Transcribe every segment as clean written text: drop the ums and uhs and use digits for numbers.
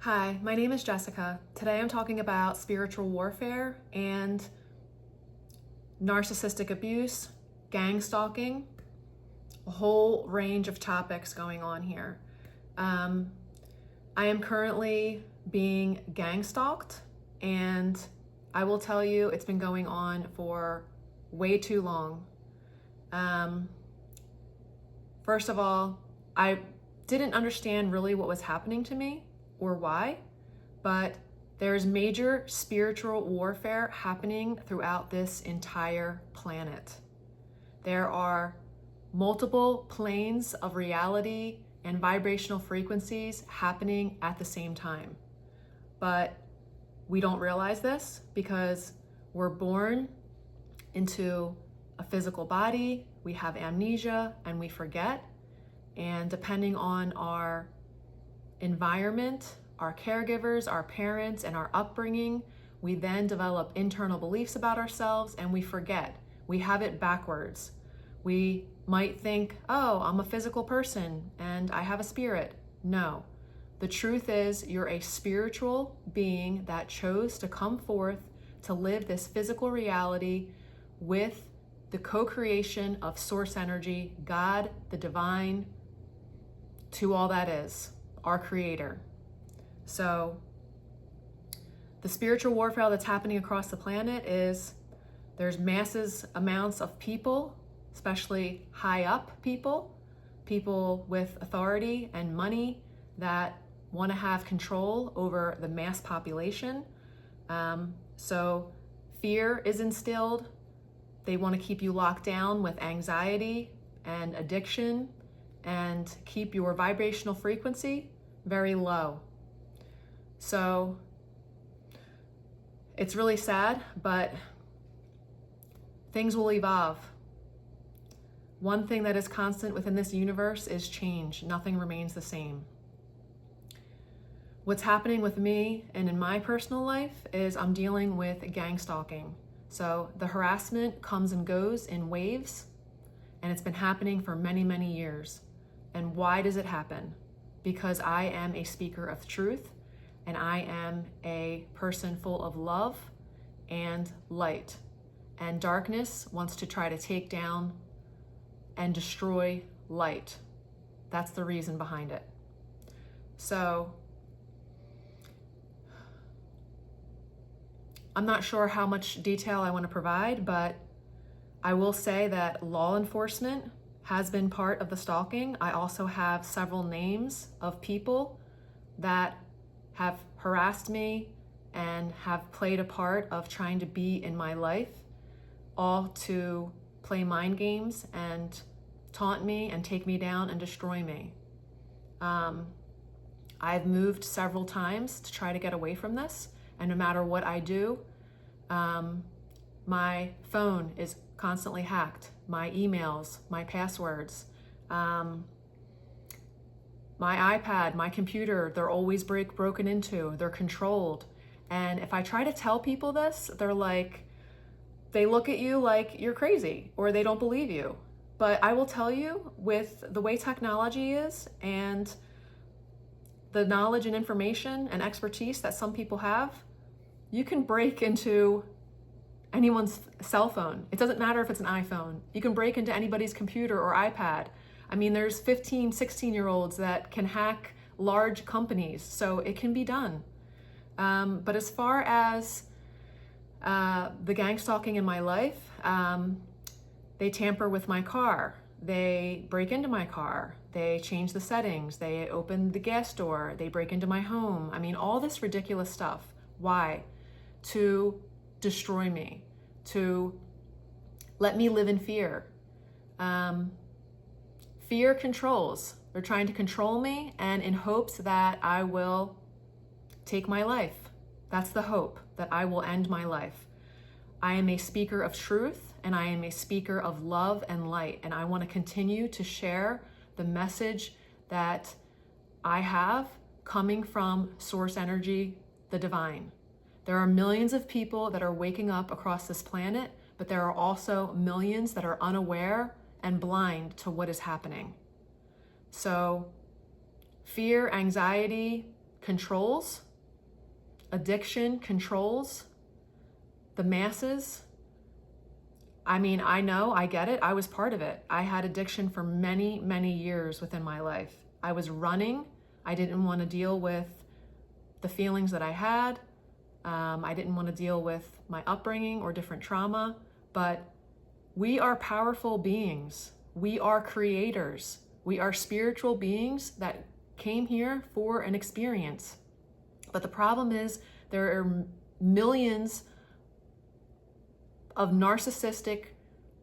Hi, my name is Jessica. Today I'm talking about spiritual warfare and narcissistic abuse, gang stalking, a whole range of topics going on here. I am currently being gang stalked, and I will tell you it's been going on for way too long. First of all, I didn't understand really what was happening to me or why, but there's major spiritual warfare happening throughout this entire planet. There are multiple planes of reality and vibrational frequencies happening at the same time. But we don't realize this because we're born into a physical body, we have amnesia, and we forget. And depending on our environment, our caregivers, our parents, and our upbringing, we then develop internal beliefs about ourselves and we forget. We have it backwards. We might think, oh, I'm a physical person and I have a spirit. No. The truth is, you're a spiritual being that chose to come forth to live this physical reality with the co-creation of source energy, God, the divine, to all that is, our creator. So the spiritual warfare that's happening across the planet is there's massive amounts of people, especially high up people with authority and money that want to have control over the mass population. So fear is instilled. They want to keep you locked down with anxiety and addiction and keep your vibrational frequency very low. So it's really sad, but things will evolve. One thing that is constant within this universe is change. Nothing remains the same. What's happening with me and in my personal life is I'm dealing with gang stalking. So the harassment comes and goes in waves, and it's been happening for many, many years. And why does it happen? Because I am a speaker of truth, and I am a person full of love and light. And darkness wants to try to take down and destroy light. That's the reason behind it. So I'm not sure how much detail I want to provide, but I will say that law enforcement has been part of the stalking. I also have several names of people that have harassed me and have played a part of trying to be in my life, all to play mind games and taunt me and take me down and destroy me. I've moved several times to try to get away from this, and no matter what I do, my phone is constantly hacked, my emails, my passwords, my iPad, my computer, they're always broken into, they're controlled. And if I try to tell people this, they look at you like you're crazy or they don't believe you. But I will tell you, with the way technology is and the knowledge and information and expertise that some people have, you can break into anyone's cell phone. It doesn't matter if it's an iPhone. You can break into anybody's computer or iPad. I mean, there's 15, 16-year-olds that can hack large companies, so it can be done. But as far as the gang stalking in my life, they tamper with my car. They break into my car. They change the settings. They open the gas door. They break into my home. I mean, all this ridiculous stuff. Why? To destroy me, to let me live in fear. Fear controls. They're trying to control me, and in hopes that I will take my life. That's the hope, that I will end my life. I am a speaker of truth, and I am a speaker of love and light, and I want to continue to share the message that I have coming from source energy, the divine. There are millions of people that are waking up across this planet, but there are also millions that are unaware and blind to what is happening. So fear, anxiety, controls, addiction controls the masses. I mean, I know, I get it. I was part of it. I had addiction for many, many years within my life. I was running. I didn't want to deal with the feelings that I had. I didn't want to deal with my upbringing or different trauma, but we are powerful beings. We are creators. We are spiritual beings that came here for an experience. But the problem is there are millions of narcissistic,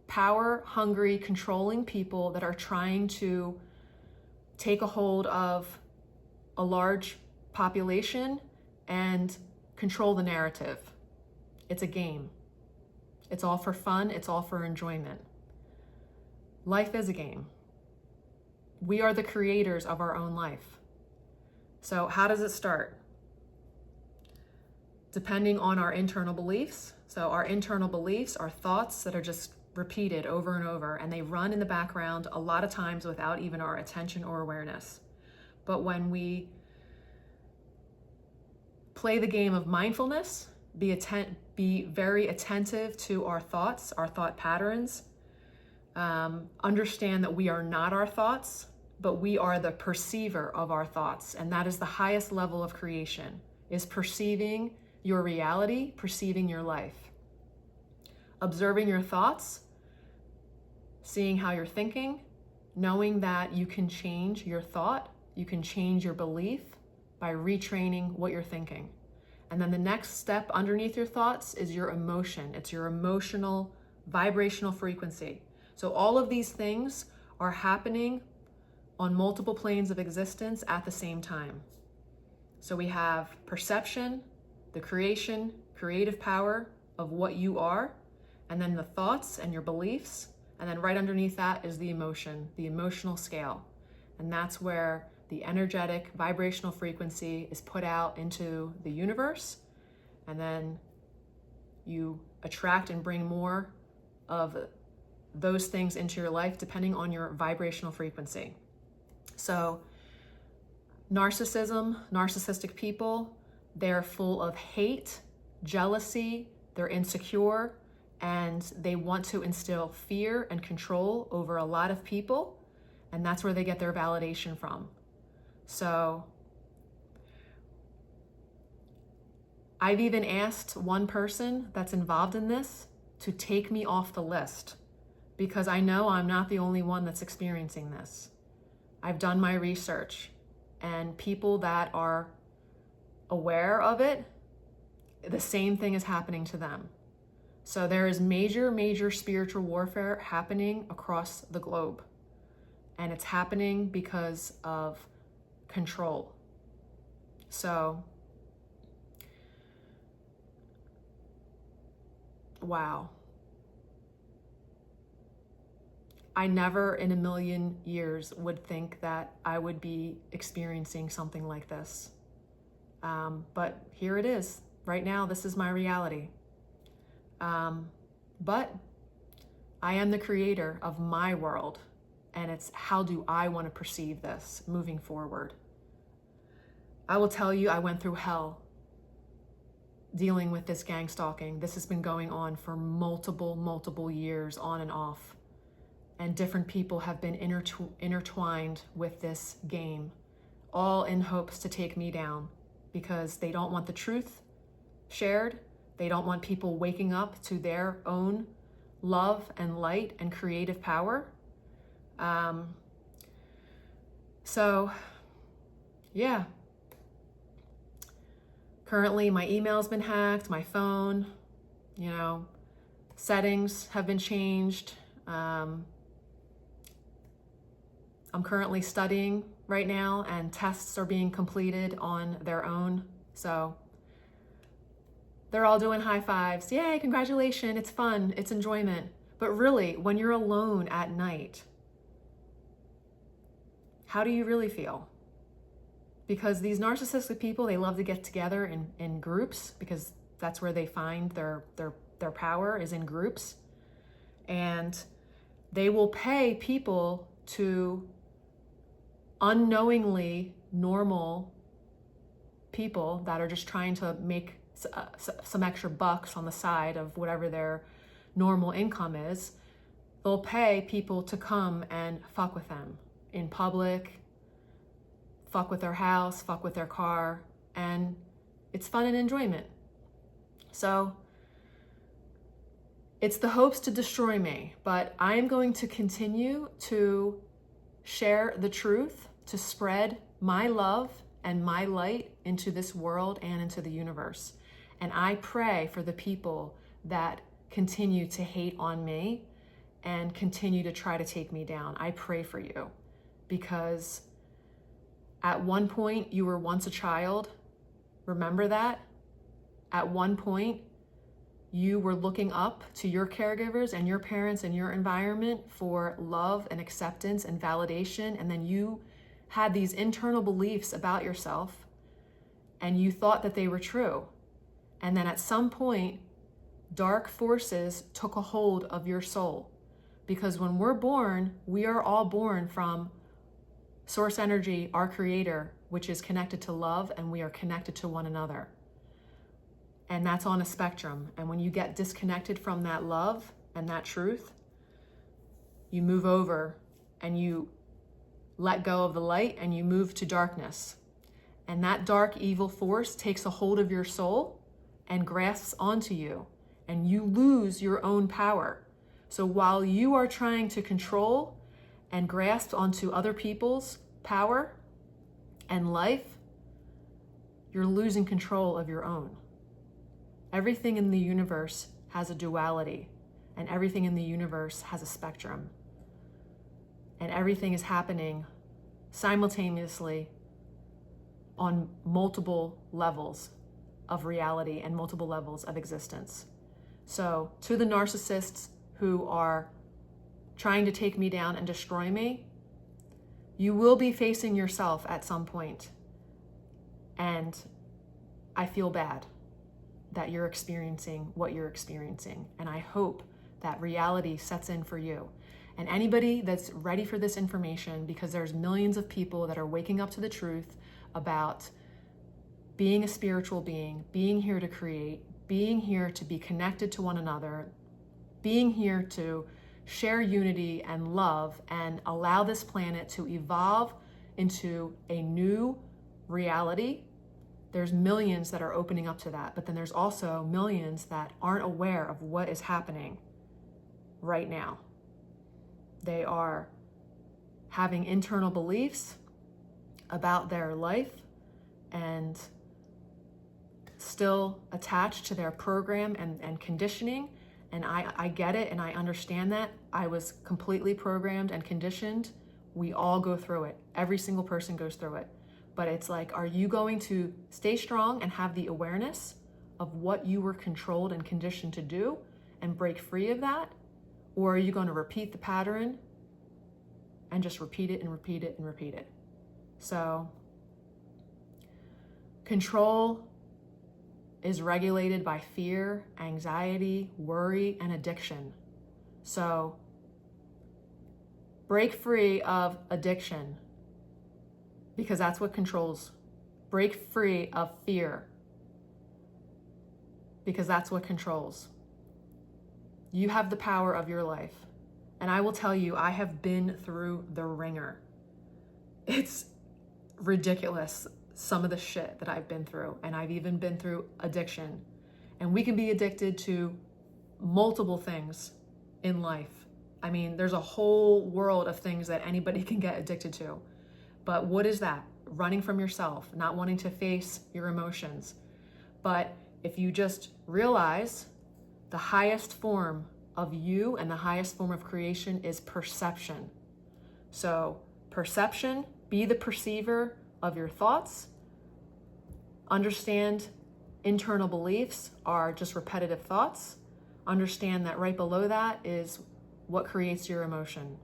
power-hungry, controlling people that are trying to take a hold of a large population and control the narrative. It's a game. It's all for fun. It's all for enjoyment. Life is a game. We are the creators of our own life. So how does it start? Depending on our internal beliefs. So our internal beliefs are thoughts that are just repeated over and over, and they run in the background a lot of times without even our attention or awareness. But when we play the game of mindfulness, be very attentive to our thoughts, our thought patterns, understand that we are not our thoughts, but we are the perceiver of our thoughts. And that is the highest level of creation, is perceiving your reality, perceiving your life. Observing your thoughts, seeing how you're thinking, knowing that you can change your thought, you can change your belief by retraining what you're thinking. And then the next step underneath your thoughts is your emotion. It's your emotional, vibrational frequency. So all of these things are happening on multiple planes of existence at the same time. So we have perception, the creation, creative power of what you are, and then the thoughts and your beliefs, and then right underneath that is the emotion, the emotional scale. And that's where the energetic vibrational frequency is put out into the universe, and then you attract and bring more of those things into your life depending on your vibrational frequency. So narcissistic people, they're full of hate, jealousy, they're insecure, and they want to instill fear and control over a lot of people, and that's where they get their validation from. So I've even asked one person that's involved in this to take me off the list, because I know I'm not the only one that's experiencing this. I've done my research, and people that are aware of it, the same thing is happening to them. So there is major spiritual warfare happening across the globe. And it's happening because of control. So, wow. I never in a million years would think that I would be experiencing something like this. But here it is. Right now, this is my reality. But I am the creator of my world, and it's how do I want to perceive this moving forward. I will tell you, I went through hell dealing with this gang stalking. This has been going on for multiple years, on and off. And different people have been intertwined with this game, all in hopes to take me down, because they don't want the truth shared. They don't want people waking up to their own love and light and creative power. So, yeah. Currently, my email's been hacked, my phone, settings have been changed. I'm currently studying right now, and tests are being completed on their own. So they're all doing high fives. Yay, congratulations, it's fun, it's enjoyment. But really, when you're alone at night, how do you really feel? Because these narcissistic people, they love to get together in groups, because that's where they find their power, is in groups. And they will pay people to unknowingly normal people that are just trying to make some extra bucks on the side of whatever their normal income is. They'll pay people to come and fuck with them in public, fuck with their house, fuck with their car, and it's fun and enjoyment. So it's the hopes to destroy me, but I am going to continue to share the truth, to spread my love and my light into this world and into the universe. And I pray for the people that continue to hate on me and continue to try to take me down. I pray for you, because at one point you were once a child. Remember that? At one point you were looking up to your caregivers and your parents and your environment for love and acceptance and validation, and then you had these internal beliefs about yourself and you thought that they were true. And then at some point, dark forces took a hold of your soul. Because when we're born, we are all born from source energy, our creator, which is connected to love, and we are connected to one another. And that's on a spectrum. And when you get disconnected from that love and that truth, you move over and you let go of the light and you move to darkness. And that dark evil force takes a hold of your soul and grasps onto you, and you lose your own power. So while you are trying to control and grasp onto other people's power and life, you're losing control of your own. Everything in the universe has a duality, and everything in the universe has a spectrum. And everything is happening simultaneously on multiple levels of reality and multiple levels of existence. So to the narcissists who are trying to take me down and destroy me, you will be facing yourself at some point. And I feel bad that you're experiencing what you're experiencing. And I hope that reality sets in for you. And anybody that's ready for this information, because there's millions of people that are waking up to the truth about being a spiritual being here to create, being here to be connected to one another, being here to share unity and love and allow this planet to evolve into a new reality. There's millions that are opening up to that, but then there's also millions that aren't aware of what is happening right now. They are having internal beliefs about their life and still attached to their program and conditioning. And I get it and I understand that. I was completely programmed and conditioned. We all go through it. Every single person goes through it. But it's like, are you going to stay strong and have the awareness of what you were controlled and conditioned to do and break free of that? Or are you going to repeat the pattern and just repeat it and repeat it and repeat it? So control is regulated by fear, anxiety, worry, and addiction. So break free of addiction, because that's what controls. Break free of fear, because that's what controls. You have the power of your life. And I will tell you, I have been through the ringer. It's ridiculous, some of the shit that I've been through. And I've even been through addiction. And we can be addicted to multiple things in life. I mean, there's a whole world of things that anybody can get addicted to. But what is that? Running from yourself, not wanting to face your emotions. But if you just realize the highest form of you and the highest form of creation is perception. So perception, be the perceiver of your thoughts. Understand internal beliefs are just repetitive thoughts. Understand that right below that is what creates your emotion.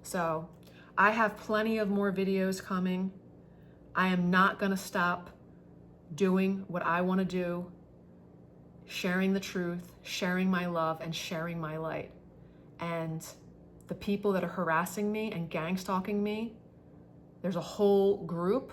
So I have plenty of more videos coming. I am not going to stop doing what I want to do, sharing the truth, sharing my love, and sharing my light. And the people that are harassing me and gang stalking me, there's a whole group.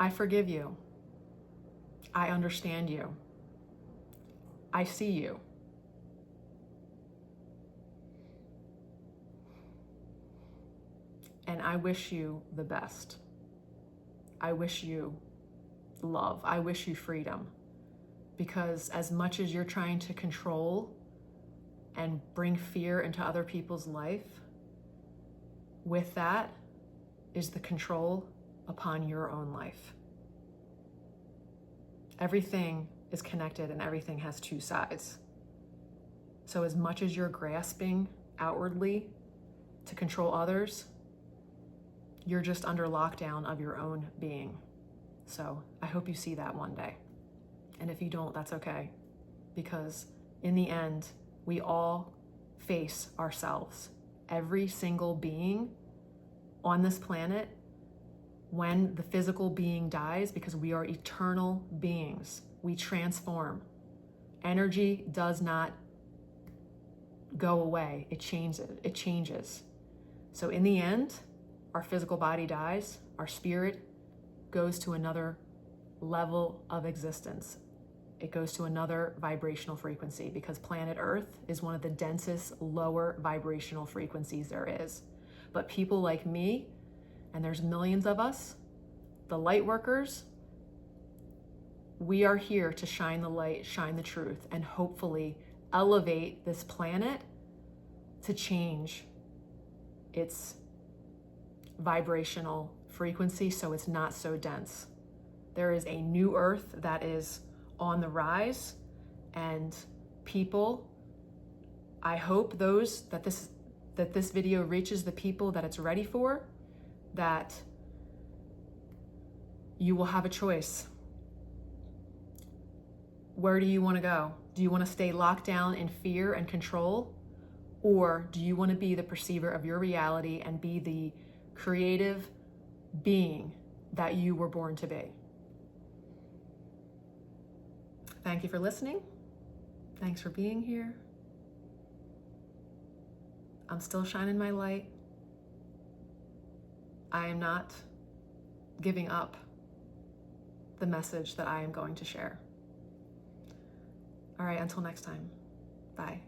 I forgive you. I understand you. I see you. And I wish you the best. I wish you love. I wish you freedom. Because as much as you're trying to control and bring fear into other people's life, with that is the control upon your own life. Everything is connected and everything has two sides. So as much as you're grasping outwardly to control others, you're just under lockdown of your own being. So I hope you see that one day. And if you don't, that's okay. Because in the end, we all face ourselves. Every single being on this planet, when the physical being dies, because we are eternal beings, we transform. Energy does not go away. It changes. So in the end, our physical body dies, our spirit goes to another level of existence. It goes to another vibrational frequency, because planet Earth is one of the densest lower vibrational frequencies there is. But people like me, and there's millions of us, the light workers, we are here to shine the light, shine the truth, and hopefully elevate this planet to change its vibrational frequency so it's not so dense. There is a new Earth that is on the rise, and people, I hope that this video reaches the people that it's ready for, that you will have a choice. Where do you want to go? Do you want to stay locked down in fear and control? Or do you want to be the perceiver of your reality and be the creative being that you were born to be? Thank you for listening. Thanks for being here. I'm still shining my light. I am not giving up the message that I am going to share. All right, until next time. Bye.